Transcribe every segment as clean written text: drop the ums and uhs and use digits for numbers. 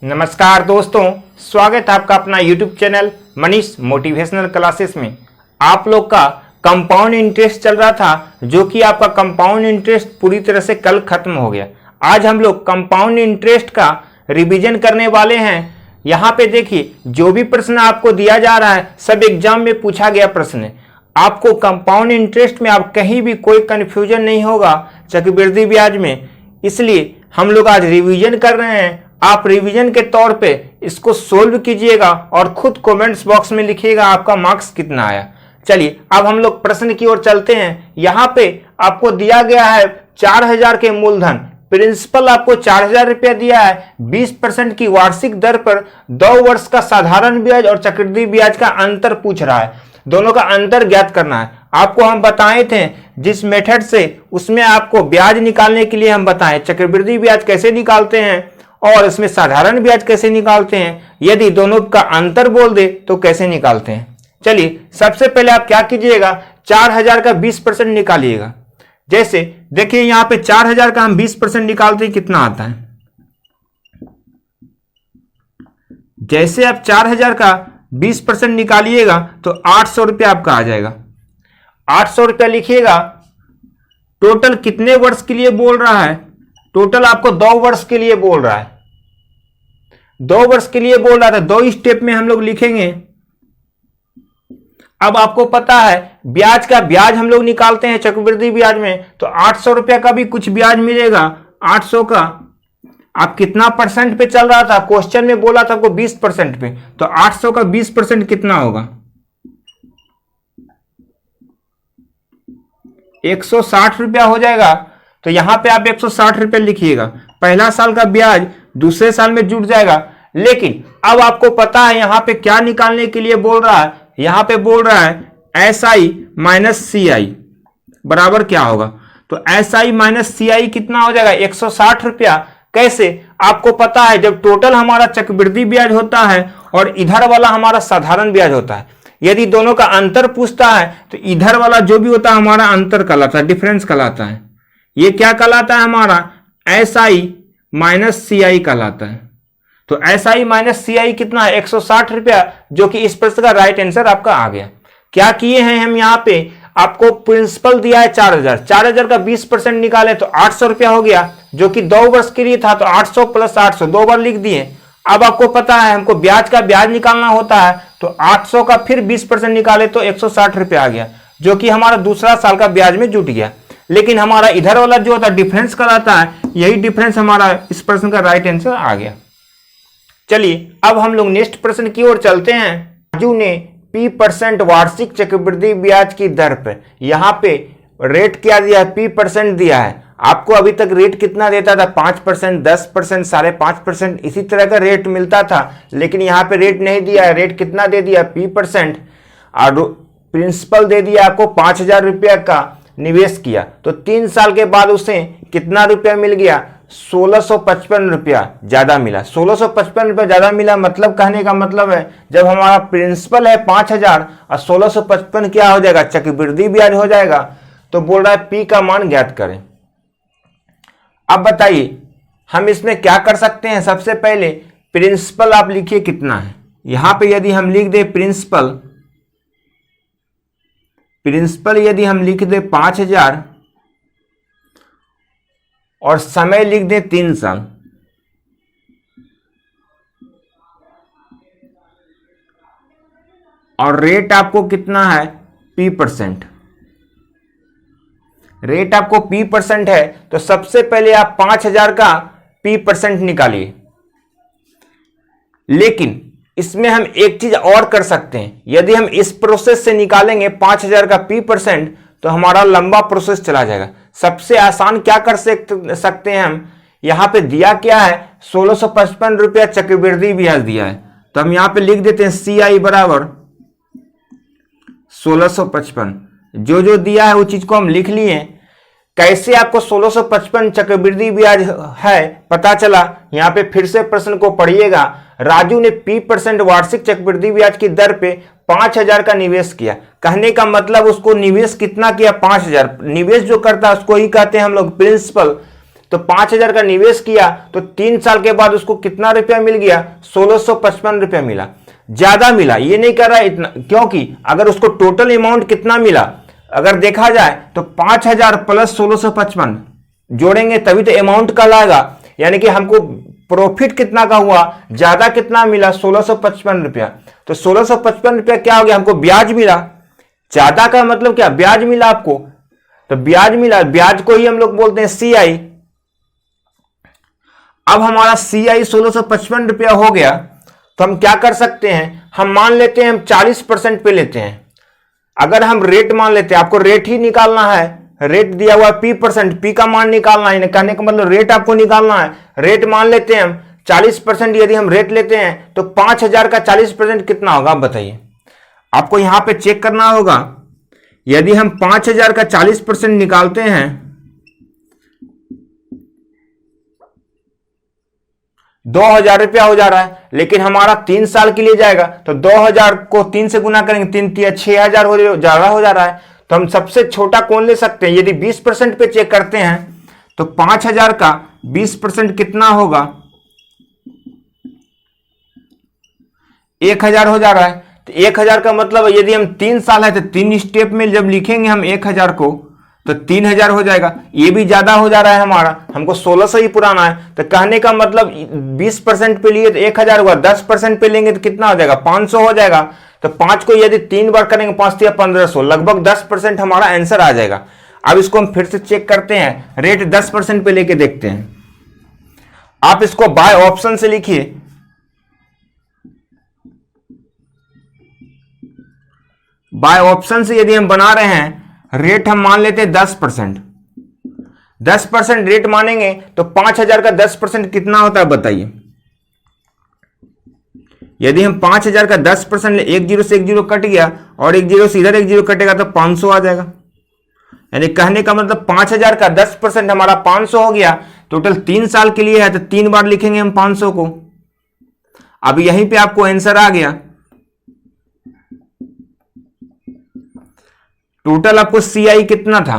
नमस्कार दोस्तों, स्वागत है आपका अपना YouTube channel Manish motivational classes में। आप लोग का कंपाउंड इंटरेस्ट चल रहा था, जो कि आपका कंपाउंड इंटरेस्ट पूरी तरह से कल खत्म हो गया। आज हम लोग कंपाउंड इंटरेस्ट का रिवीजन करने वाले हैं। यहाँ पे देखिए, जो भी प्रश्न आपको दिया जा रहा है सब एग्जाम में पूछा गया प्रश्न है। आपको कंपाउंड इंटरेस्ट में आप कहीं भी कोई कंफ्यूजन नहीं होगा चक्रवृद्धि ब्याज में, इसलिए हम लोग आज रिवीजन कर रहे हैं। आप रिवीजन के तौर पे इसको सोल्व कीजिएगा और खुद कमेंट्स बॉक्स में लिखिएगा आपका मार्क्स कितना आया। चलिए अब हम लोग प्रश्न की ओर चलते हैं। यहाँ पे आपको दिया गया है 4000 के मूलधन, प्रिंसिपल आपको 4000 रुपया दिया है। 20% की वार्षिक दर पर 2 वर्ष का साधारण ब्याज और चक्रवृद्धि ब्याज का अंतर पूछ रहा है। दोनों का अंतर ज्ञात करना है। आपको हम बताए थे जिस मेथड से, उसमें आपको ब्याज निकालने के लिए हम बताएं चक्रवृद्धि ब्याज कैसे निकालते हैं और इसमें साधारण ब्याज कैसे निकालते हैं। यदि दोनों का अंतर बोल दे तो कैसे निकालते हैं। चलिए सबसे पहले आप क्या कीजिएगा, 4000 का 20% निकालिएगा। जैसे देखिए यहाँ पे 4000 का हम 20% निकालते हैं, कितना आता है। जैसे आप 4000 का 20% निकालिएगा तो 800 रुपया आपका आ जाएगा। 800 रुपया लिखिएगा। टोटल कितने वर्ष के लिए बोल रहा है? टोटल आपको 2 वर्ष के लिए बोल रहा है। 2 वर्ष के लिए बोल रहा था। 2 स्टेप में हम लोग लिखेंगे। अब आपको पता है ब्याज का ब्याज हम लोग निकालते हैं चक्रवृद्धि ब्याज में, तो 800 रुपया का भी कुछ ब्याज मिलेगा। 800 का आप कितना परसेंट पे चल रहा था? क्वेश्चन में बोला था आपको 20% पे, तो 800 का 20% कितना होगा? 160 रुपया हो जाएगा। तो यहां पे आप 160 रुपया लिखिएगा। पहला साल का ब्याज दूसरे साल में जुड़ जाएगा। लेकिन अब आपको पता है यहां पे क्या निकालने के लिए बोल रहा है। यहां पे बोल रहा है SI माइनस CI बराबर क्या होगा। तो SI माइनस CI कितना हो जाएगा? 160 रुपया। कैसे? आपको पता है जब टोटल हमारा चक्रवृद्धि ब्याज होता है और इधर वाला हमारा साधारण ब्याज होता है, यदि दोनों का अंतर पूछता है तो इधर वाला जो भी होता है हमारा अंतर कहलाता है, डिफरेंस कहलाता है। ये क्या कहलाता है? हमारा SI माइनस CI कहलाता है। तो SI माइनस CI कितना है? 160 रुपया, जो कि इस प्रश्न का राइट आंसर आपका आ गया। क्या किए हैं हम यहाँ पे, आपको प्रिंसिपल दिया है 4000, 4000 का 20% निकाले तो 800 रुपया हो गया, जो कि 2 वर्ष के लिए था। तो 800 प्लस 800 2 बार लिख दिए। अब आपको पता है हमको ब्याज का ब्याज निकालना होता है, तो 800 का फिर 20% निकाले तो 160 रुपया आ गया, जो कि हमारा दूसरा साल का ब्याज में जुट गया। लेकिन हमारा इधर वाला जो होता है डिफरेंस कराता है, यही डिफरेंस हमारा इस प्रश्न का राइट आंसर आ गया। चलिए अब हम लोग नेक्स्ट प्रश्न की ओर चलते हैं। राजू ने P% वार्षिक चक्रवृद्धि ब्याज की दर पर, यहाँ पे रेट क्या दिया है? P% दिया है। आपको अभी तक रेट कितना देता था? 5%, 10%, 5.5%, इसी तरह का रेट मिलता था। लेकिन यहाँ पे रेट नहीं दिया है। रेट कितना दे दिया? P%। और प्रिंसिपल दे दिया आपको 5000 रुपया का निवेश किया, तो 3 साल के बाद उसे कितना रुपया मिल गया? 1655 रुपया ज्यादा मिला। 1655 रुपया ज्यादा मिला, मतलब कहने का मतलब है जब हमारा प्रिंसिपल है 5000 और 1655 क्या हो जाएगा? चक्रवृद्धि ब्याज हो जाएगा। तो बोल रहा है P का मान ज्ञात करें। अब बताइए हम इसमें क्या कर सकते हैं। सबसे पहले प्रिंसिपल आप लिखिए कितना है। यहां पे यदि हम लिख दे प्रिंसिपल यदि हम लिख दे 5000 और समय लिख दे 3 साल, और रेट आपको कितना है? P%। रेट आपको P% है, तो सबसे पहले आप 5000 का P% निकालिए। लेकिन इसमें हम एक चीज और कर सकते हैं। यदि हम इस प्रोसेस से निकालेंगे 5000 का P%, तो हमारा लंबा प्रोसेस चला जाएगा। सबसे आसान क्या कर सकते हैं हम, यहां पे दिया क्या है? 1655 रुपया चक्रवृद्धि ब्याज दिया है, तो हम यहां पे लिख देते हैं CI बराबर 1655। जो जो दिया है वो चीज को हम लिख लिए। कैसे आपको 1655 चक्रवृद्धि ब्याज है पता चला? यहां पे फिर से प्रश्न को पढ़िएगा। राजू ने P% वार्षिक चक्रवृद्धि ब्याज की दर पे 5000 का निवेश किया। कहने का मतलब उसको निवेश कितना किया? 5000। निवेश जो करता है उसको ही कहते हैं हम लोग प्रिंसिपल। तो 5,000 का निवेश किया तो 3 साल के बाद उसको कितना रुपया मिल गया? 1655 रुपया मिला। ज्यादा मिला, ये नहीं कर रहा है इतना, क्योंकि अगर उसको टोटल अमाउंट कितना मिला अगर देखा जाए तो 5,000 प्लस 1655 जोड़ेंगे तभी तो अमाउंट कहलाएगा। यानी कि हमको प्रॉफिट कितना का हुआ? ज्यादा कितना मिला? 1655 रुपया। तो 1655 रुपया क्या हो गया? हमको ब्याज मिला। ज्यादा का मतलब क्या? ब्याज मिला आपको, तो ब्याज मिला, ब्याज को ही हम लोग बोलते हैं CI। अब हमारा CI 1655 रुपया हो गया, तो हम क्या कर सकते हैं? हम मान लेते हैं हम 40% पे लेते हैं। अगर हम रेट मान लेते हैं, आपको रेट ही निकालना है, रेट दिया हुआ P%, P का मान निकालना है, कहने का मतलब रेट आपको निकालना है। रेट मान लेते हैं हम 40%, यदि हम रेट लेते हैं तो 5,000 का 40% कितना होगा? आप बताइए। आपको यहां पे चेक करना होगा। यदि हम 5,000 का 40% निकालते हैं 2,000 रुपया हो जा रहा है, लेकिन हमारा 3 साल के लिए जाएगा तो 2,000 को 3 से गुना करेंगे, 3 तिया 6,000 हो जा रहा है। तो हम सबसे छोटा कौन ले सकते हैं? यदि 20% पे चेक करते हैं तो 5,000 का 20% कितना होगा? 1,000 हो जा रहा है। तो 1,000 का मतलब यदि हम 3 साल है तो 3 स्टेप में जब लिखेंगे हम 1,000 को तो 3,000 हो जाएगा। ये भी ज्यादा हो जा रहा है हमारा, हमको 1600 ही पुराना है। तो कहने का मतलब 20% पे लिए तो 1,000 हुआ, 10% पे लेंगे तो कितना हो जाएगा? 500 हो जाएगा। तो 5 को यदि 3 बार करेंगे 5 या 1500, लगभग 10% हमारा आंसर आ जाएगा। अब इसको हम फिर से चेक करते हैं, रेट 10% पे लेके देखते हैं। आप इसको बाय ऑप्शन से लिखिए। बाय ऑप्शन से यदि हम बना रहे हैं, रेट हम मान लेते हैं 10%। 10% रेट मानेंगे तो 5,000 का 10% कितना होता है बताइए। यदि हम 5,000 का 10% एक जीरो से एक जीरो कट गया और एक जीरो से इधर एक जीरो कटेगा तो 500 आ जाएगा। यानी कहने का मतलब 5,000 का 10% हमारा 500 हो गया। टोटल 3 साल के लिए है तो 3 बार लिखेंगे हम 500 को। अब यहीं पे आपको आंसर आ गया। टोटल आपको CI कितना था?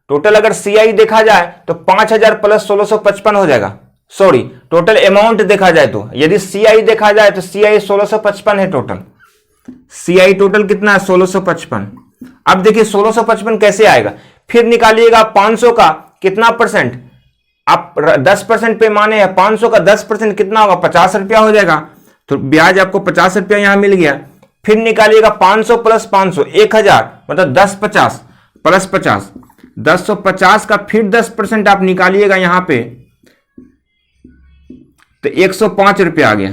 टोटल अगर CI देखा जाए तो 5,000 प्लस 1655 हो जाएगा। सॉरी, टोटल अमाउंट देखा जाए तो यदि CI देखा जाए तो CI 1655 है टोटल। CI टोटल कितना है? 1655। अब देखिए 1655 कैसे आएगा, फिर निकालिएगा 500 का कितना परसेंट? आप 10% पे माने हैं, 500 का 10% कितना होगा? 50 रुपया हो जाएगा। तो ब्याज आपको 50 रुपया यहां मिल गया। फिर निकालिएगा 500 प्लस 500, 1,000 मतलब 1050 प्लस 50, 1050 का फिर 10% आप निकालिएगा यहां पे तो 105 रुपया आ गया।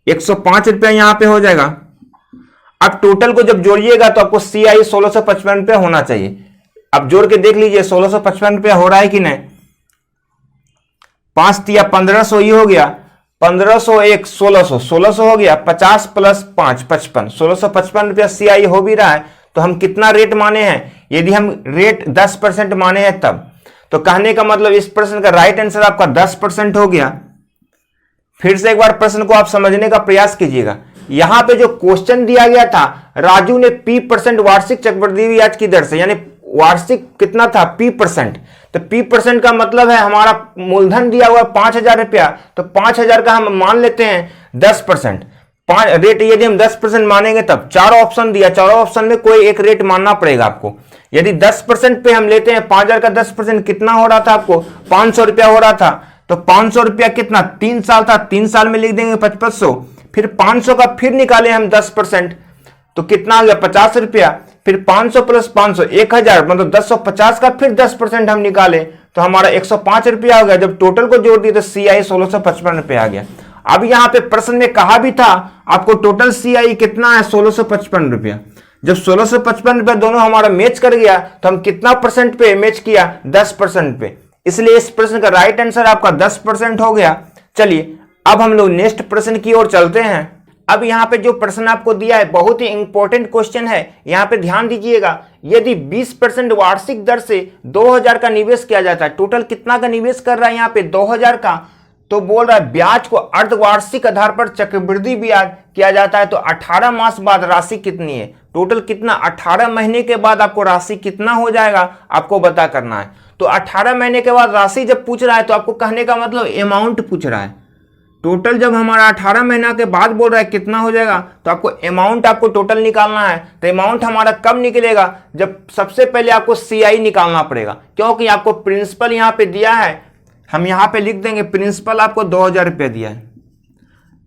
105 रुपया यहां पे हो जाएगा। अब टोटल को जब जोड़िएगा तो आपको CI 1655 रुपया होना चाहिए। अब जोड़ के देख लीजिए 1655 रुपया हो रहा है कि नहीं। 5 तिया 1500 ही हो गया, 1500 1 1600, 1600 हो गया। 50 प्लस 5 55, 1655 रुपया CI हो भी रहा है। तो हम कितना रेट माने हैं? यदि हम रेट 10% माने हैं तब, तो कहने का मतलब इस प्रश्न का राइट आंसर आपका 10% हो गया। फिर से एक बार प्रश्न को आप समझने का प्रयास कीजिएगा। यहां पे जो क्वेश्चन दिया गया था, राजू ने P% वार्षिक चक्रवृद्धि ब्याज की दर से, यानी वार्षिक कितना था? P%। तो P% का मतलब है हमारा मूलधन दिया हुआ 5,000 रुपया, तो 5,000 का हम मान लेते हैं 10%। रेट यदि हम 10% मानेंगे तब 4 ऑप्शन दिया, चारों ऑप्शन में कोई एक रेट मानना पड़ेगा आपको। यदि 10% पे हम लेते हैं 5,000 का 10% कितना हो रहा था आपको? 500 रुपया हो रहा था। तो 500 रुपया कितना? 3 साल था, 3 साल में लिख देंगे 5500। फिर 500 का फिर निकाले हम 10%, तो कितना आ गया? 50 रुपया। फिर 500 प्लस 500 1,000 मतलब 1050 का फिर 10% हम निकाले तो हमारा 105 रुपया हो गया। जब टोटल को जोड़ दिए तो CI 1655 रुपया आ गया। अब यहां पे प्रश्न में कहा भी था आपको टोटल CI कितना है? 1655 रुपया। जब 1655 रुपया दोनों हमारा मैच कर गया तो हम कितना परसेंट पे मैच किया? 10% पे। इसलिए इस प्रश्न का राइट आंसर आपका 10% हो गया। चलिए अब हम लोग नेक्स्ट प्रश्न की ओर चलते हैं। अब यहाँ पे जो प्रश्न आपको दिया है बहुत ही इंपॉर्टेंट क्वेश्चन है, यहाँ पे ध्यान दीजिएगा। यदि 20% वार्षिक दर से 2,000 का निवेश किया जाता है, टोटल कितना का निवेश कर रहा है यहाँ पे? 2,000 का। तो बोल रहा है ब्याज को अर्धवार्षिक आधार पर चक्रवृद्धि ब्याज किया जाता है, तो 18 मास बाद राशि कितनी है? टोटल कितना? 18 महीने के बाद आपको राशि कितना हो जाएगा आपको बता करना है। तो 18 महीने के बाद राशि जब पूछ रहा है तो आपको कहने का मतलब अमाउंट पूछ रहा है। टोटल जब हमारा 18 महीना के बाद बोल रहा है कितना हो जाएगा, तो आपको अमाउंट आपको टोटल निकालना है। तो अमाउंट हमारा कब निकलेगा, जब सबसे पहले आपको CI निकालना पड़ेगा, क्योंकि आपको प्रिंसिपल यहाँ पे दिया है। हम यहाँ पे लिख देंगे प्रिंसिपल आपको 2000 रुपये दिया है।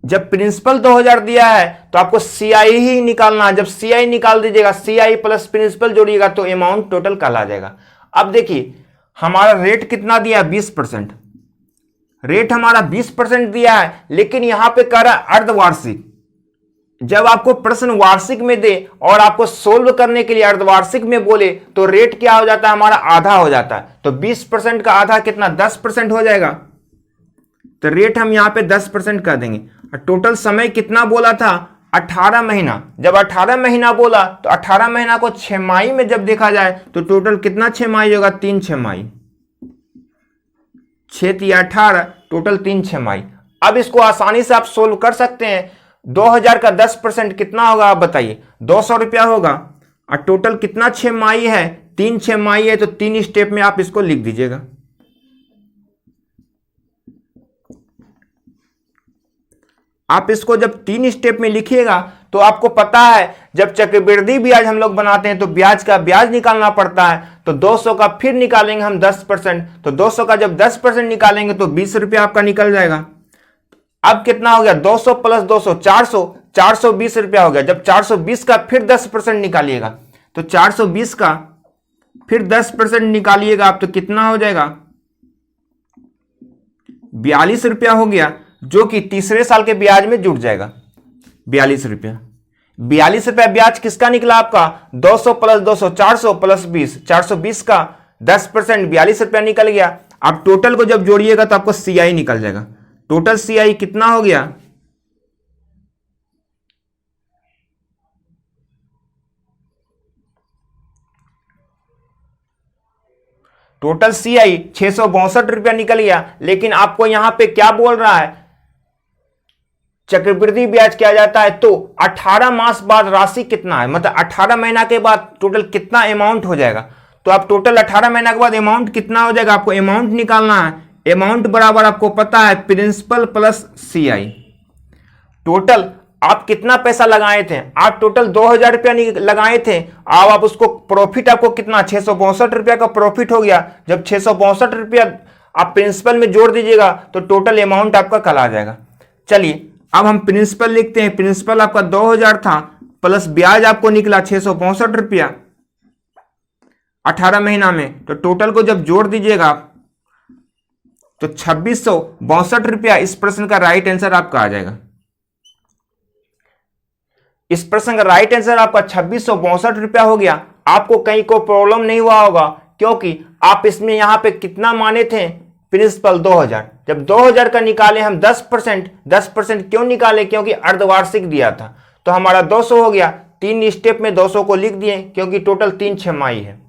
जब प्रिंसिपल 2000 दिया है तो आपको CI ही निकालना है। जब CI निकाल दीजिएगा, CI प्लस प्रिंसिपल जोड़िएगा तो अमाउंट टोटल कल आ जाएगा। अब देखिए हमारा रेट कितना दिया है, 20%। रेट हमारा 20% दिया है, लेकिन यहां पे कह रहा है अर्धवार्षिक। जब आपको प्रश्न वार्षिक में दे और आपको सोल्व करने के लिए अर्धवार्षिक में बोले तो रेट क्या हो जाता है, हमारा आधा हो जाता है। तो 20% का आधा कितना, 10% हो जाएगा। तो रेट हम यहां पे 10% कर देंगे। और टोटल समय कितना बोला था, 18 महीना। जब 18 महीना बोला तो 18 महीना को 6 माही में जब देखा जाए तो टोटल कितना 6 माही होगा, 3 6 माही, 6 या 18, टोटल 3 6 माही। अब इसको आसानी से आप सोल्व कर सकते हैं। 2000 का 10% कितना होगा आप बताइए, 200 रुपया होगा। और टोटल कितना 6 माही है, 3 6 माही है, तो 3 स्टेप में आप इसको लिख दीजिएगा। आप इसको जब 3 स्टेप में लिखिएगा तो आपको पता है जब चक्रवृद्धि ब्याज हम लोग बनाते हैं तो ब्याज का ब्याज निकालना पड़ता है। तो 200 का फिर निकालेंगे हम 10%, तो 200 का जब 10% निकालेंगे तो 20 रुपया आपका निकल जाएगा। अब कितना हो गया, 200 प्लस 200 400, 420 रुपया हो गया। जब 420 का फिर 10% निकालिएगा तो 420 का फिर 10% निकालिएगा आप तो कितना हो जाएगा, 42 रुपया हो गया, जो कि तीसरे साल के ब्याज में जुड़ जाएगा। 42 रुपया, 42 रुपया ब्याज किसका निकला आपका, 200 प्लस 200 400 प्लस 20, 420 का 10% 42 रुपया निकल गया। आप टोटल को जब जोड़िएगा तो आपको CI निकल जाएगा। टोटल CI कितना हो गया, टोटल CI 662 रुपया निकल गया। लेकिन आपको यहां पे क्या बोल रहा है, चक्रवृद्धि ब्याज किया जाता है तो 18 मास बाद राशि कितना है, मतलब 18 महीना के बाद टोटल कितना अमाउंट हो जाएगा। तो आप टोटल 18 महीना के बाद अमाउंट कितना हो जाएगा, आपको अमाउंट निकालना है। अमाउंट बराबर आपको पता है प्रिंसिपल प्लस CI। टोटल आप कितना पैसा लगाए थे, आप टोटल 2000 रुपया लगाए थे। अब आप उसको प्रॉफिट आपको कितना 662 रुपया का प्रॉफिट हो गया। जब 662 रुपया आप प्रिंसिपल में जोड़ दीजिएगा तो टोटल अमाउंट आपका कल आ जाएगा। चलिए अब हम प्रिंसिपल लिखते हैं। प्रिंसिपल आपका 2000 था प्लस ब्याज आपको निकला 662 रुपया 18 महीना में। तो टोटल को जब जोड़ दीजिएगा तो 2662 रुपया इस प्रश्न का राइट आंसर आपका आ जाएगा। इस प्रश्न का राइट आंसर आपका 2662 रुपया हो गया। आपको कहीं को प्रॉब्लम नहीं हुआ होगा, क्योंकि आप इसमें यहां पे कितना माने थे, प्रिंसिपल 2000। जब 2000 का निकाले हम 10% क्यों निकाले, क्योंकि अर्धवार्षिक दिया था। तो हमारा 200 हो गया। 3 स्टेप में 200 को लिख दिए, क्योंकि टोटल 3 6 माही है।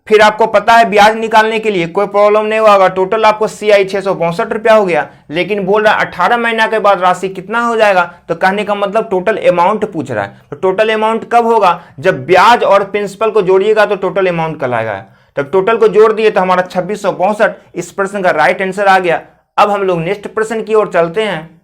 फिर आपको पता है ब्याज निकालने के लिए कोई प्रॉब्लम नहीं होगा। टोटल आपको CI 662 रुपया हो गया। लेकिन बोल रहा है 18 महीना के बाद राशि कितना हो जाएगा, तो कहने का मतलब टोटल अमाउंट पूछ रहा है। तो टोटल अमाउंट कब होगा, जब ब्याज और प्रिंसिपल को जोड़िएगा तो टोटल अमाउंट कल आएगा। तब टोटल को जोड़ दिए तो हमारा 2662 इस प्रश्न का राइट आंसर आ गया। अब हम लोग नेक्स्ट प्रश्न की ओर चलते हैं।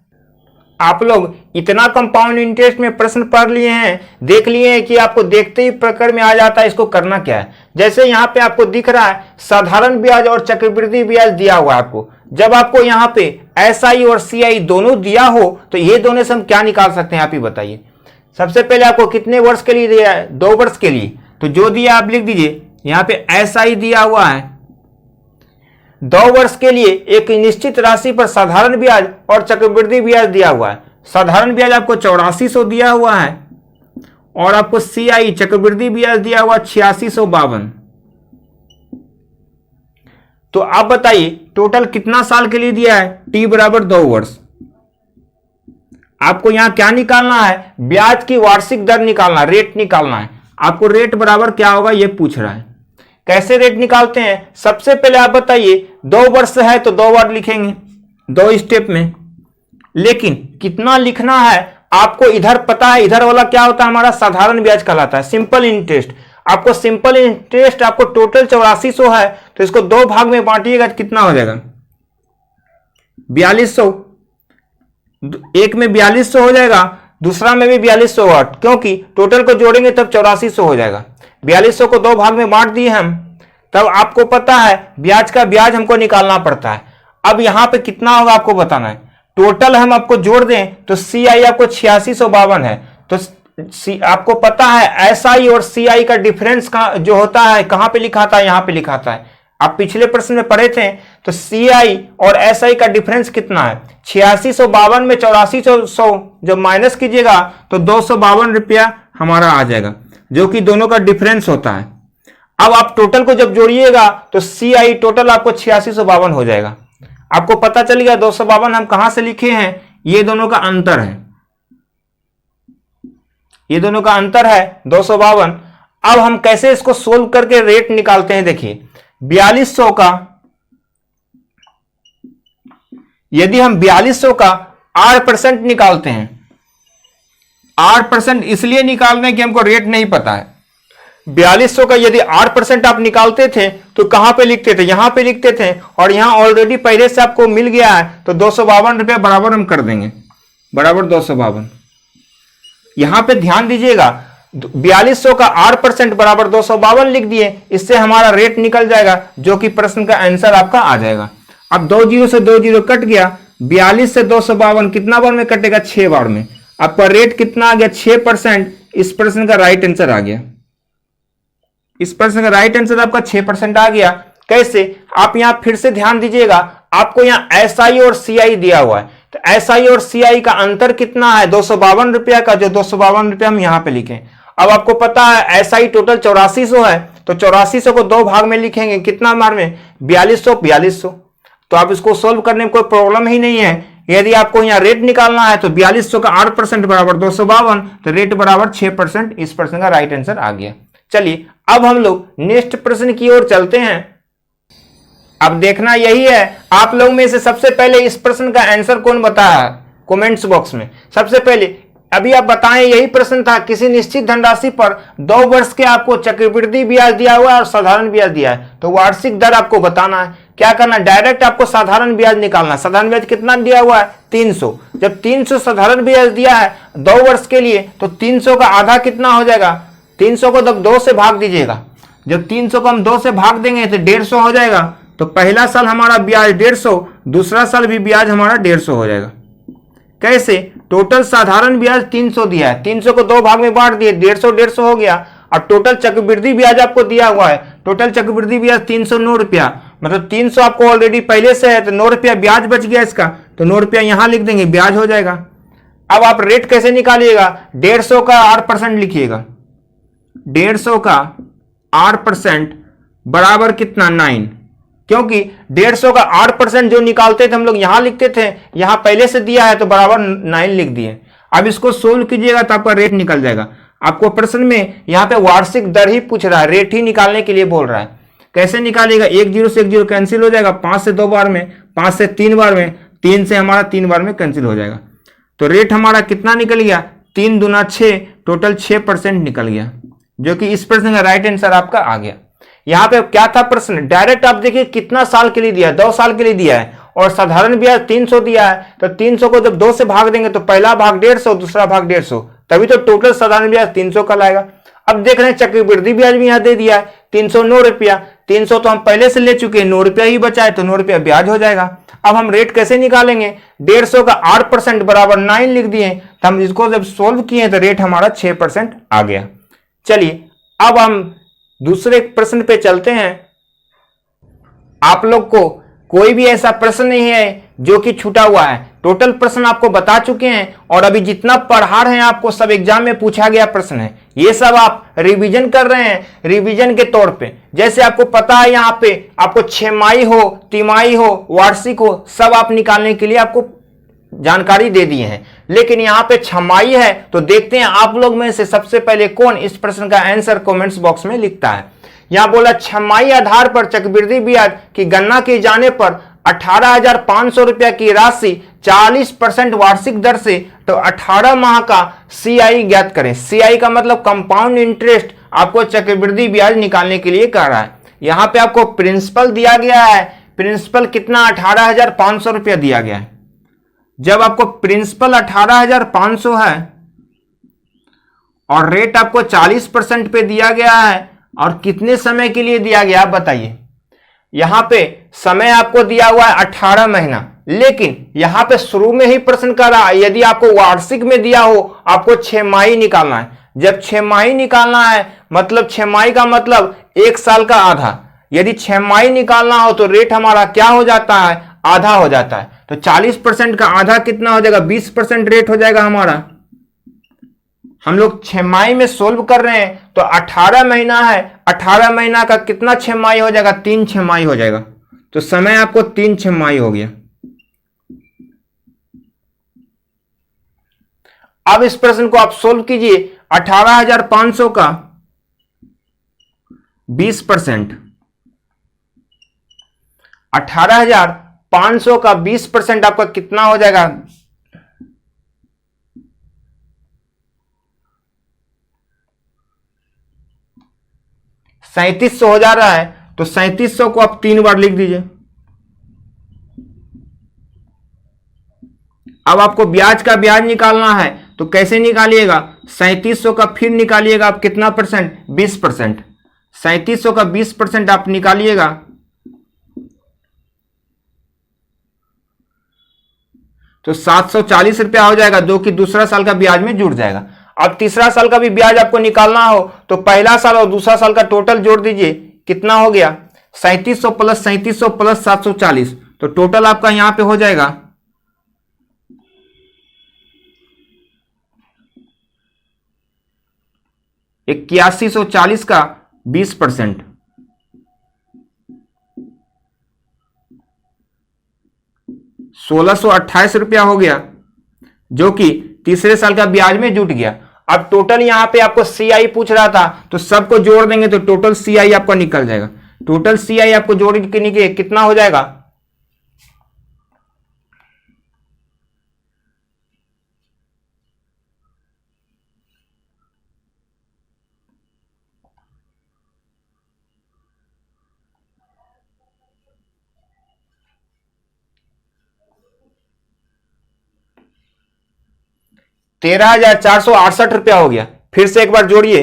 आप लोग इतना कंपाउंड इंटरेस्ट में प्रश्न पढ़ लिए हैं, देख लिए हैं कि आपको देखते ही प्रकरण में आ जाता है इसको करना क्या है। जैसे यहाँ पे आपको दिख रहा है साधारण ब्याज और चक्रवृद्धि ब्याज दिया हुआ है आपको। जब आपको यहाँ पे SI और CI दोनों दिया हो तो ये दोनों से हम क्या निकाल सकते हैं, आप ही बताइए। सबसे पहले आपको कितने वर्ष के लिए दिया है, 2 वर्ष के लिए। तो जो दिया आप लिख दीजिए। यहाँ पे SI दिया हुआ है 2 वर्ष के लिए एक निश्चित राशि पर साधारण ब्याज और चक्रवृद्धि ब्याज दिया हुआ है। साधारण ब्याज आपको 8400 दिया हुआ है और आपको CI चक्रवृद्धि ब्याज दिया हुआ 8652। तो आप बताइए टोटल कितना साल के लिए दिया है, T बराबर 2 वर्ष। आपको यहां क्या निकालना है, ब्याज की वार्षिक दर निकालना, रेट निकालना है। आपको रेट बराबर क्या होगा ये पूछ रहा है। कैसे रेट निकालते हैं, सबसे पहले आप बताइए 2 वर्ष है तो 2 बार लिखेंगे 2 स्टेप में। लेकिन कितना लिखना है आपको इधर पता है, इधर वाला क्या होता है हमारा साधारण ब्याज कहलाता है, सिंपल इंटरेस्ट। आपको सिंपल इंटरेस्ट आपको टोटल 8400 है, तो इसको 2 भाग में बांटिएगा तो कितना हो जाएगा 4200। एक में 4200 हो जाएगा, दूसरा में भी 4200 होगा, क्योंकि टोटल को जोड़ेंगे तब 8400 हो जाएगा। 4200 को 2 भाग में बांट दिए हम, तब आपको पता है ब्याज का ब्याज हमको निकालना पड़ता है। अब यहां पे कितना होगा आपको बताना है। टोटल हम आपको जोड़ दें तो सीआई आपको 8652 है। तो आपको पता है एसआई और सीआई का डिफरेंस जो होता है कहां पे लिखा था, यहां पे लिखा था। आप पिछले प्रश्न में पढ़े थे, तो सीआई और एसआई का डिफरेंस कितना है 8652 में 8400 जब माइनस कीजिएगा तो 252 रुपया हमारा आ जाएगा, जो कि दोनों का डिफरेंस होता है। अब आप टोटल को जब जोड़िएगा तो सीआई टोटल आपको 8652 हो जाएगा। आपको पता चल गया 252 हम कहां से लिखे हैं, ये दोनों का अंतर है, ये दोनों का अंतर है 252। अब हम कैसे इसको सोल्व करके रेट निकालते हैं, देखिए 4200 का, यदि हम 4200 का 8% निकालते हैं, 8% इसलिए निकाल रहे हैं कि हमको रेट नहीं पता है। 4200 का यदि 8% आप निकालते थे तो कहां पे लिखते थे, यहां पे लिखते थे, और यहां ऑलरेडी पहले से आपको मिल गया है, तो 252 रुपया बराबर हम कर देंगे, बराबर 252। यहां पे ध्यान दीजिएगा 4200 का 8% बराबर 252 लिख दिए, इससे हमारा रेट निकल जाएगा, जो कि प्रश्न का आंसर आपका आ जाएगा। अब 2 जीरो से 2 जीरो कट गया, 42 से 252 कितना बार में कटेगा 6 बार में। आपका रेट कितना आ गया 6%। इस प्रश्न का राइट आंसर आ गया, इस प्रश्न का राइट आंसर आपका 6% आ गया। कैसे, आप यहां फिर से ध्यान दीजिएगा, आपको यहां एसआई और सीआई दिया हुआ है, तो एसआई और सीआई का अंतर कितना है 252 रुपया का, जो 252 रुपया हम यहां पे लिखें। अब आपको पता है एसआई टोटल 8400 है, तो 8400 को 2 भाग में लिखेंगे, कितना बार में 4200 4200। तो आप इसको सोल्व करने में कोई प्रॉब्लम ही नहीं है। यदि आपको यहाँ रेट निकालना है तो 4200 का 8% बराबर 252, तो रेट बराबर 6%। इस प्रश्न का राइट आंसर आ गया। चलिए अब हम लोग नेक्स्ट प्रश्न की ओर चलते हैं। अब देखना यही है, आप लोग में से सबसे पहले इस प्रश्न का आंसर कौन बताया कमेंट्स बॉक्स में। सबसे पहले अभी आप बताएं, यही प्रश्न था, किसी निश्चित धनराशि पर 2 वर्ष के आपको चक्रवृद्धि ब्याज दिया हुआ है और साधारण ब्याज दिया है, तो वार्षिक दर आपको बताना है। क्या करना, डायरेक्ट आपको साधारण ब्याज निकालना। साधारण ब्याज कितना दिया हुआ है 300। जब 300 साधारण ब्याज दिया है 2 वर्ष के लिए, तो 300 का आधा कितना हो जाएगा, 300 को जब 2 से भाग दीजिएगा, जब 300 को हम 2 से भाग देंगे तो 150 हो जाएगा। तो पहला साल हमारा ब्याज 150, दूसरा साल भी ब्याज हमारा 150 हो जाएगा। कैसे, टोटल साधारण ब्याज 300 दिया है, 300 को 2 भाग में बांट दिए, 150 150 हो गया। अब टोटल चक्रवृद्धि ब्याज आपको दिया हुआ है, टोटल चक्रवृद्धि ब्याज 309 रुपया, मतलब 300 आपको ऑलरेडी पहले से है, तो 9 रुपया ब्याज बच गया इसका, तो 9 रुपया यहां लिख देंगे, ब्याज हो जाएगा। अब आप रेट कैसे निकालिएगा, 150 का 8% लिखिएगा, 150 का 8% बराबर कितना 9, क्योंकि 150 का 8% जो निकालते थे हम लोग यहां लिखते थे, यहां पहले से दिया है तो बराबर 9 लिख दिए। अब इसको सोल्व कीजिएगा तो आपका रेट निकल जाएगा। आपको प्रश्न में यहां पे वार्षिक दर ही पूछ रहा है, रेट ही निकालने के लिए बोल रहा है। कैसे निकालिएगा, 1 जीरो से 1 जीरो कैंसिल हो जाएगा, 5 से 2 बार में, 5 से 3 बार में, 3 से हमारा 3 बार में कैंसिल हो जाएगा। तो रेट हमारा कितना निकल गया, 3 दूना 6, टोटल 6% निकल गया, जो कि इस प्रश्न का राइट आंसर आपका आ गया। यहां पे क्या था प्रश्न, डायरेक्ट आप देखिए कितना साल के लिए दिया है, 2 साल के लिए दिया है, और साधारण ब्याज 300 दिया है, तो 300 को जब 2 से भाग देंगे तो पहला भाग 150, दूसरा भाग 150, तभी तो टोटल साधारण ब्याज 300 का लाएगा। अब देख रहे हैं चक्रवृद्धि ब्याज भी यहां दे दिया है 309 रुपया, 300 तो हम पहले से ले चुके हैं, 9 रुपया ही बचा है, तो 9 रुपया ब्याज हो जाएगा। अब हम रेट कैसे निकालेंगे, 150 का 8% बराबर 9 लिख दिए, तो हम इसको जब सोल्व किए तो रेट हमारा 6% आ गया। चलिए अब हम दूसरे प्रश्न पे चलते हैं। आप लोग को कोई भी ऐसा प्रश्न नहीं है जो कि छूटा हुआ है, टोटल प्रश्न आपको बता चुके हैं, और अभी जितना पढ़ा रहे हैं आपको सब एग्जाम में पूछा गया प्रश्न है, ये सब आप रिवीजन कर रहे हैं, रिवीजन के तौर पे। जैसे आपको पता है यहाँ पे आपको छमाही हो, तिमाही हो, वार्षिक हो, सब आप निकालने के लिए आपको जानकारी दे दिए हैं, लेकिन यहाँ पे छमाही है, तो देखते हैं आप लोग में से सबसे पहले कौन इस प्रश्न का आंसर कमेंट्स बॉक्स में लिखता है। यहाँ बोला छमाही आधार पर चक्रवृद्धि ब्याज की गणना किए जाने पर 18,500 रुपया की राशि 40% वार्षिक दर से, तो 18 माह का सीआई ज्ञात करें। सीआई का मतलब कंपाउंड इंटरेस्ट आपको चक्रवृद्धि ब्याज निकालने के लिए कह रहा है। यहां पे आपको प्रिंसिपल दिया गया है, प्रिंसिपल कितना 18,500 रुपया दिया गया है। जब आपको प्रिंसिपल 18,500 है और रेट आपको 40% पे दिया गया है और कितने समय के लिए दिया गया आप बताइए। यहां पे समय आपको दिया हुआ है 18 महीना, लेकिन यहां पे शुरू में ही प्रश्न कर रहा है यदि आपको वार्षिक में दिया हो आपको 6 निकालना है। जब 6 निकालना है मतलब 6 का मतलब 1 साल का आधा। यदि 6 निकालना हो तो रेट हमारा क्या हो जाता है, आधा हो जाता है। तो 40% का आधा कितना हो जाएगा, 20% रेट हो जाएगा हमारा। हम लोग 6 में सोल्व कर रहे हैं तो 18 महीना है, 18 महीना का कितना 6 हो जाएगा, 3 6 हो जाएगा। तो समय आपको 3 6 हो गया। अब इस प्रश्न को आप सोल्व कीजिए। 18,500 का 20%, 18,500 का 20% आपका कितना हो जाएगा, 3700 हो जा रहा है। तो 3700 को आप 3 बार लिख दीजिए। अब आपको ब्याज का ब्याज निकालना है तो कैसे निकालिएगा, 3700 का फिर निकालिएगा आप कितना परसेंट, 20%। 3700 का 20% आप निकालिएगा तो 740 रुपया हो जाएगा, जो कि दूसरा साल का ब्याज में जुड़ जाएगा। अब तीसरा साल का भी ब्याज आपको निकालना हो तो पहला साल और दूसरा साल का टोटल जोड़ दीजिए, कितना हो गया 3700 प्लस 3700 प्लस 740, तो टोटल आपका यहां पे हो जाएगा 8140 का 20%, 1628 रुपया हो गया, जो कि तीसरे साल का ब्याज में जुट गया। अब टोटल यहां पे आपको सीआई पूछ रहा था तो सबको जोड़ देंगे तो टोटल सीआई आपका निकल जाएगा। टोटल सीआई आपको जोड़ के कितना हो जाएगा, ₹13,468 हो गया। फिर से एक बार जोड़िए,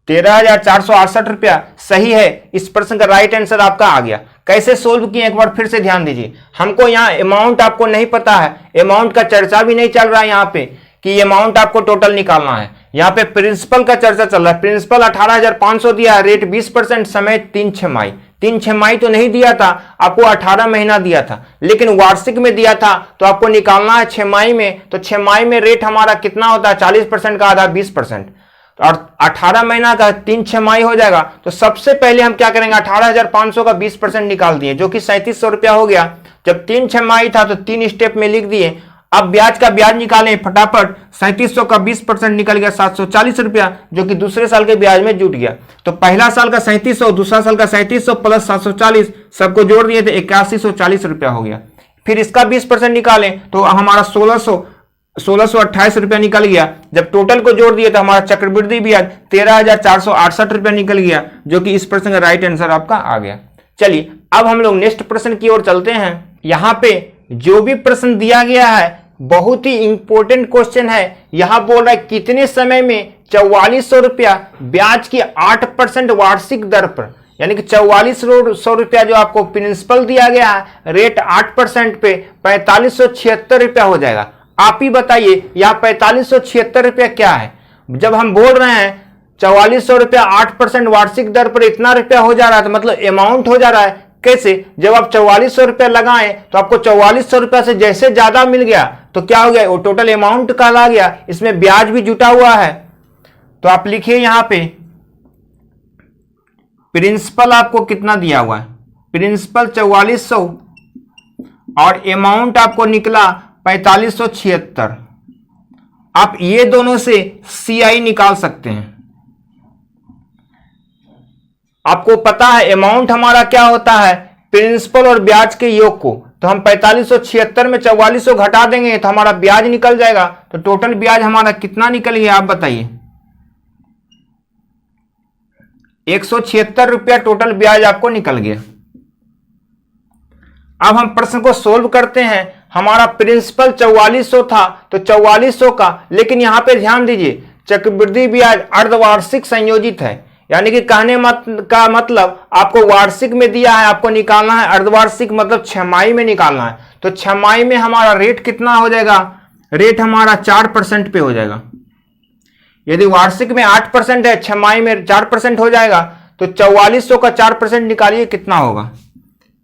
₹13,468 सही है। इस प्रश्न का राइट आंसर आपका आ गया। कैसे सोल्व किए एक बार फिर से ध्यान दीजिए। हमको यहाँ अमाउंट आपको नहीं पता है, अमाउंट का चर्चा भी नहीं चल रहा है यहाँ पे कि अमाउंट आपको टोटल निकालना है। यहाँ पे प्रिंसिपल का चर्चा चल रहा है। प्रिंसिपल 18,500 दिया, रेट 20%, समय 3 6 3 6 तो नहीं दिया था आपको, 18 महीना दिया था, लेकिन वार्षिक में दिया था तो आपको निकालना है 6 में। तो 6 में रेट हमारा कितना होता है, 40% का आधा 20%, और 18 महीना का 3 6 हो जाएगा। तो सबसे पहले हम क्या करेंगे, 18,500 का 20% निकाल दिए, जो कि 3700 रुपया हो गया। जब 3 6 था तो 3 स्टेप में लिख दिए। अब ब्याज का ब्याज निकालें फटाफट। 3700 का 20% निकल गया 740 रुपया, जो कि दूसरे साल के ब्याज में जुट गया। तो पहला साल का 3700, दूसरा साल का 3700 प्लस 740 सबको जोड़ दिए तो 8140 रुपया हो गया। फिर इसका 20% निकालें तो हमारा 1628 रुपया निकल गया। जब टोटल को जोड़ दिए तो हमारा चक्रवृद्धि ब्याज 13,468 रुपया निकल गया, जो कि इस प्रश्न का राइट आंसर आपका आ गया। चलिए अब हम लोग नेक्स्ट प्रश्न की ओर चलते हैं। यहां पे जो भी प्रश्न दिया गया है बहुत ही इंपॉर्टेंट क्वेश्चन है। यहां बोल रहा है कितने समय में 4400 रुपया ब्याज की 8% वार्षिक दर पर, यानी कि 4400 रुपया जो आपको प्रिंसिपल दिया गया है, रेट 8% पे 4576 रुपया हो जाएगा। आप ही बताइए यहाँ 4576 रुपया क्या है। जब हम बोल रहे हैं 4400 रुपया 8% वार्षिक दर पर इतना रुपया हो जा रहा है, तो मतलब अमाउंट हो जा रहा है। कैसे, जब आप 4400 रुपया लगाएं तो आपको 4400 रुपया से जैसे ज्यादा मिल गया तो क्या हो गया, वो टोटल अमाउंट कहला गया, इसमें ब्याज भी जुटा हुआ है। तो आप लिखिए यहां पे प्रिंसिपल आपको कितना दिया हुआ है, प्रिंसिपल 4400 और अमाउंट आपको निकला 4576। आप ये दोनों से सीआई निकाल सकते हैं। आपको पता है अमाउंट हमारा क्या होता है, प्रिंसिपल और ब्याज के योग को। तो हम 4576 में 4400 घटा देंगे तो हमारा ब्याज निकल जाएगा। तो टोटल ब्याज हमारा कितना निकल गया आप बताइए? 176 रुपया टोटल ब्याज आपको निकल गया। अब हम प्रश्न को सोल्व करते हैं। हमारा प्रिंसिपल 4400 था तो 4400 का, लेकिन यहां पे ध्यान दीजिए चक्रवृद्धि ब्याज अर्धवार्षिक संयोजित है, यानी कि कहने का मतलब आपको वार्षिक में दिया है, आपको निकालना है अर्धवार्षिक मतलब छमाही में निकालना है। तो छमाही में हमारा रेट कितना हो जाएगा? रेट हमारा 4% पे हो जाएगा। यदि वार्षिक में 8% है, छमाही में 4% हो जाएगा। तो 4400 का 4% निकालिए कितना होगा?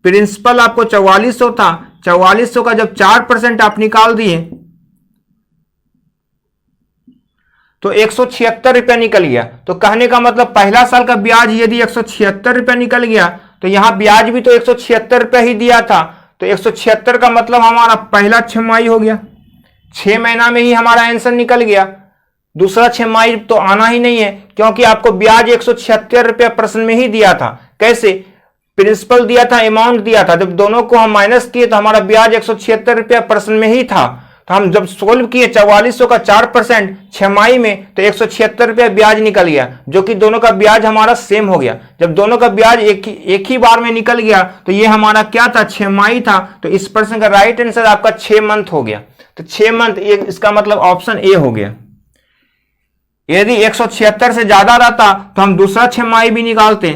प्रिंसिपल आपको 4400 था, 4400 का जब 4% आप निकाल दिए तो 176 रुपया निकल गया। तो कहने का मतलब पहला साल का ब्याज यदि 176 रुपया निकल गया तो यहां ब्याज भी तो 176 रुपया ही दिया था। तो 176 का मतलब हमारा पहला छमाही हो गया, 6 महीना में ही हमारा आंसर निकल गया। दूसरा छमाही तो आना ही नहीं है, क्योंकि आपको ब्याज 176 रुपया प्रश्न में ही दिया था। कैसे? प्रिंसिपल दिया था, अमाउंट दिया था, जब दोनों को हम माइनस किए तो हमारा ब्याज 176 रुपया प्रश्न में ही था। तो हम जब सोल्व किए 4400 का 4% छमाही में तो 176 रुपया ब्याज निकल गया, जो कि दोनों का ब्याज हमारा सेम हो गया। जब दोनों का ब्याज एक ही बार में निकल गया तो ये हमारा क्या था? छमाही था। तो इस प्रश्न का राइट आंसर आपका 6 मंथ हो गया। तो 6 मंथ इसका मतलब ऑप्शन ए हो गया। यदि 176 से ज्यादा रहता तो हम दूसरा छमाही भी निकालते,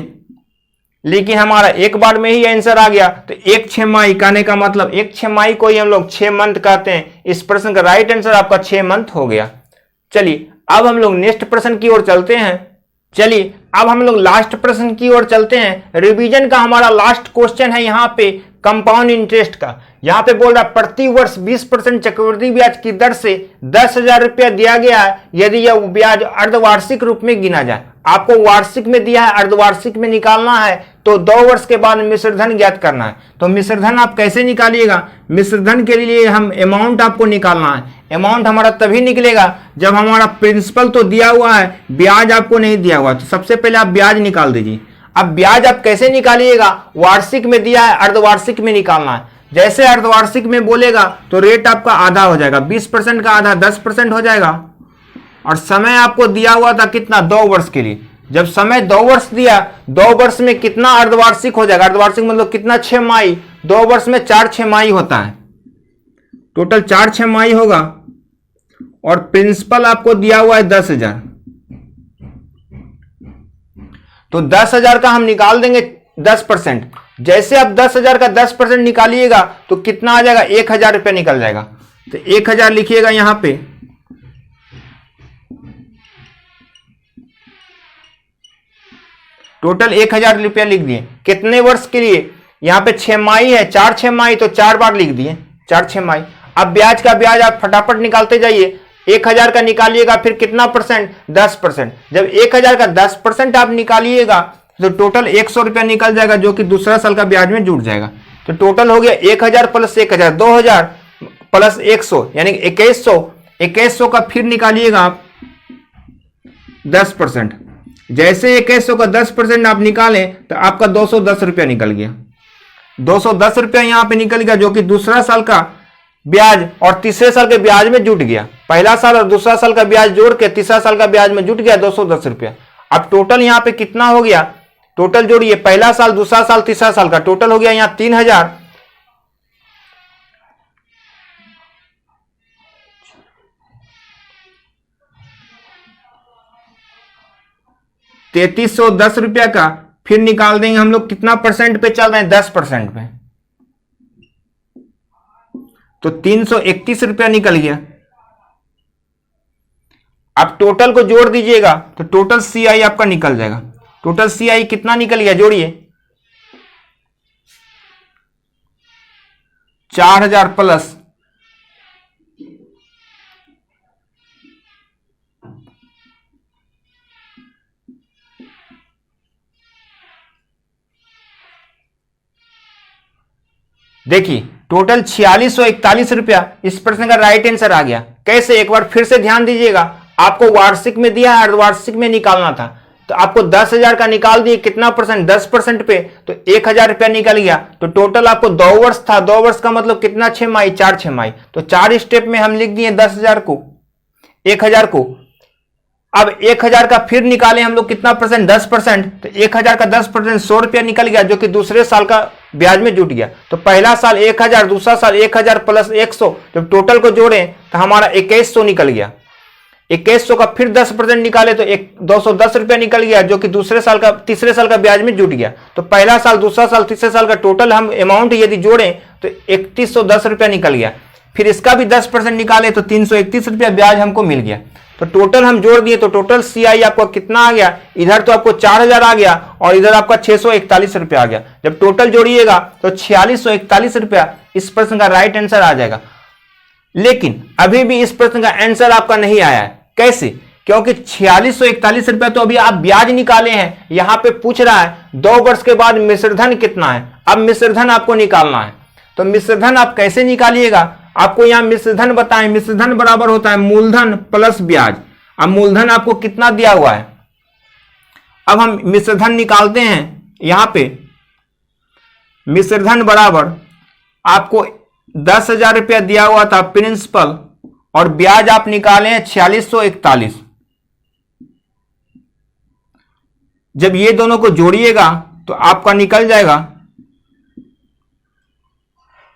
लेकिन हमारा एक बार में ही आंसर आ गया। तो एक छमाही कहने का मतलब एक छमाही को ही हम लोग 6 मंथ कहते हैं। इस प्रश्न का राइट आंसर आपका 6 मंथ हो गया। चलिए अब हम लोग नेक्स्ट प्रश्न की ओर चलते हैं। चलिए अब हम लोग लास्ट प्रश्न की ओर चलते हैं। रिवीजन का हमारा लास्ट क्वेश्चन है यहाँ पे कंपाउंड इंटरेस्ट का। यहाँ पे बोल रहा है प्रति वर्ष 20% चक्रवृद्धि ब्याज की दर से 10,000 रुपया दिया गया है, यदि यह ब्याज अर्धवार्षिक रूप में गिना जाए। आपको वार्षिक में दिया है, अर्धवार्षिक में निकालना है, तो 2 वर्ष के बाद मिश्रधन ज्ञात करना है। तो मिश्रधन आप कैसे निकालिएगा? मिश्रधन के लिए हम अमाउंट आपको निकालना है। अमाउंट हमारा तभी निकलेगा जब हमारा प्रिंसिपल तो दिया हुआ है, ब्याज आपको नहीं दिया हुआ। तो सबसे पहले आप ब्याज निकाल दीजिए। अब ब्याज आप कैसे निकालिएगा? वार्षिक में दिया है, अर्धवार्षिक में निकालना है। जैसे अर्धवार्षिक में बोलेगा तो रेट आपका आधा हो जाएगा, 20% का आधा 10% हो जाएगा। और समय आपको दिया हुआ था कितना? 2 वर्ष के लिए। जब समय 2 वर्ष दिया, 2 वर्ष में कितना अर्धवार्षिक हो जाएगा? अर्धवार्षिक मतलब कितना? छमाही। 2 वर्ष में 4 छमाही होता है, टोटल 4 छमाही होगा। और प्रिंसिपल आपको दिया हुआ है 10,000, तो 10,000 का हम निकाल देंगे 10%। जैसे आप 10,000 का 10% निकालिएगा तो कितना आ जाएगा? 1,000 रुपया निकल जाएगा। तो 1,000 लिखिएगा यहां पे। टोटल 1,000 रुपया लिख दिए। कितने वर्ष के लिए? यहां पे छमाही है, 4 छमाही, तो 4 बार लिख दिए, 4 छमाही। अब ब्याज का ब्याज आप फटाफट निकालते जाइए। 1,000 का निकालिएगा, फिर कितना परसेंट? 10%। जब 1,000 का 10% आप निकालिएगा तो टोटल 100 रुपया निकल जाएगा, जो कि दूसरा साल का ब्याज में जुड़ जाएगा। तो टोटल हो गया 1,000 प्लस 1,000, 2,000 प्लस 100 यानी 2,100। 2,100 का फिर निकालिएगा आप 10%। जैसे 2,100 का 10% आप निकालें तो आपका 210 रुपया निकल गया। 210 रुपया यहां पे निकल गया, जो कि दूसरा साल का ब्याज और तीसरे साल के ब्याज में जुट गया। पहला साल और दूसरा साल का ब्याज जोड़ के तीसरा साल का ब्याज में जुट गया 210 रुपया। अब टोटल यहां पे कितना हो गया? टोटल जोड़िए, पहला साल, दूसरा साल, तीसरा साल का टोटल हो गया यहां 3,000। 3,310 रुपया का फिर निकाल देंगे हम लोग। कितना परसेंट पे चल रहे हैं? 10% पे, तो 331 रुपया निकल गया। आप टोटल को जोड़ दीजिएगा तो टोटल सीआई आपका निकल जाएगा। टोटल सीआई कितना निकल गया? जोड़िए, 4,000 प्लस देखिए टोटल 4,641 रुपया इस प्रश्न का राइट आंसर आ गया। कैसे? एक बार फिर से ध्यान दीजिएगा। आपको वार्षिक में दिया है, अर्धवार्षिक में निकालना था, तो आपको 10,000 का निकाल दिए, कितना परसेंट, 10% पे, तो 1,000 रुपया निकल गया। तो टोटल आपको 2 वर्ष था, 2 वर्ष का मतलब कितना छमाही, 4 छमाही। तो 4 स्टेप में हम लिख दिए 10,000 को, 1,000 को। अब 1,000 का फिर निकाले हम लोग कितना परसेंट, 10%। तो 1,000 का 10% 100 रुपया निकल गया, जो कि दूसरे साल का ब्याज में जुट गया। तो पहला साल 1,000, दूसरा साल 1,000 प्लस 100, जब टोटल को जोड़े तो हमारा 2,100 निकल गया। 2,100 का फिर 10% निकाले तो 210 रुपया निकल गया, जो कि तीसरे साल का ब्याज में जुट गया। तो पहला साल, दूसरा साल, तीसरे साल का टोटल हम अमाउंट यदि जोड़े तो 3,110 रुपया निकल गया। फिर इसका भी 10% निकाले तो 331 रुपया ब्याज हमको मिल गया। तो टोटल हम जोड़ दिए तो टोटल CI आपको कितना आ गया, इधर तो आपको 4,000 आ गया और इधर आपका 641 रुपया आ गया। जब टोटल जोड़िएगा तो 4,641 रुपया इस प्रश्न का राइट आंसर आ जाएगा। लेकिन अभी भी इस प्रश्न का आंसर आपका नहीं आया है। कैसे? क्योंकि 4,641 रुपया तो अभी आप ब्याज निकाले हैं, यहां पे पूछ रहा है 2 वर्ष के बाद मिश्रधन कितना है। अब मिश्रधन आपको निकालना है, तो मिश्रधन आप कैसे निकालिएगा, आपको यहां मिश्रधन बताएं। मिश्रधन बराबर होता है मूलधन प्लस ब्याज। अब मूलधन आपको कितना दिया हुआ है, अब हम मिश्रधन निकालते हैं। यहां पे मिश्रधन बराबर आपको 10,000 रुपया दिया हुआ था प्रिंसिपल, और ब्याज आप निकाले हैं 4,641। जब ये दोनों को जोड़िएगा तो आपका निकल जाएगा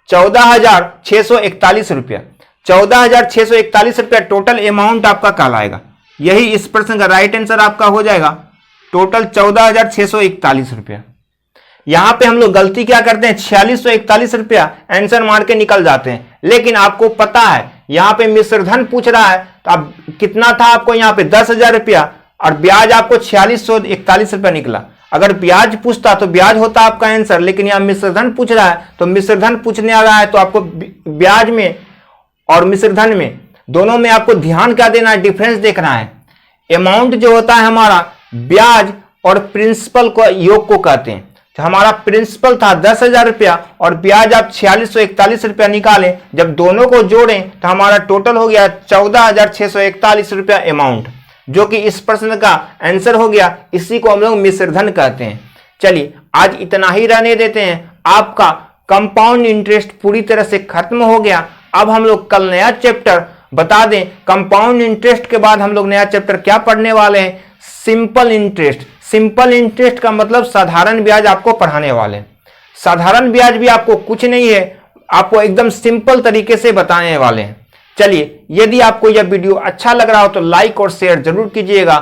14,641 रुपया। 14,641 रुपया टोटल अमाउंट आपका कहलाएगा। यही इस प्रश्न का राइट आंसर आपका हो जाएगा, टोटल 14,641 रुपया। यहां पे हम लोग गलती क्या करते हैं, 4,641 रुपया आंसर मार के निकल जाते हैं। लेकिन आपको पता है यहां पे मिश्रधन पूछ रहा है, तो अब कितना था आपको यहां पे 10,000 रुपया, और ब्याज आपको 4,641 रुपया निकला। अगर ब्याज पूछता तो ब्याज होता आपका आंसर, लेकिन यहां मिश्रधन पूछ रहा है, तो मिश्रधन पूछने आ रहा है तो आपको ब्याज में और मिश्रधन में दोनों में आपको ध्यान क्या देना है, डिफरेंस देखना है। अमाउंट जो होता है हमारा ब्याज और प्रिंसिपल को योग को कहते हैं। तो हमारा प्रिंसिपल था 10,000 रुपया और ब्याज आप 4,641 रुपया निकालें, जब दोनों को जोड़ें तो हमारा टोटल हो गया 14,641 रुपया अमाउंट, जो कि इस प्रश्न का आंसर हो गया। इसी को हम लोग मिश्रधन कहते हैं। चलिए आज इतना ही रहने देते हैं। आपका कंपाउंड इंटरेस्ट पूरी तरह से खत्म हो गया। अब हम लोग कल नया चैप्टर बता दें, कंपाउंड इंटरेस्ट के बाद हम लोग नया चैप्टर क्या पढ़ने वाले हैं, सिंपल इंटरेस्ट। सिंपल इंटरेस्ट का मतलब साधारण ब्याज आपको पढ़ाने वाले हैं। साधारण ब्याज भी आपको कुछ नहीं है, आपको एकदम सिंपल तरीके से बताने वाले हैं। चलिए, यदि आपको यह वीडियो अच्छा लग रहा हो तो लाइक और शेयर जरूर कीजिएगा।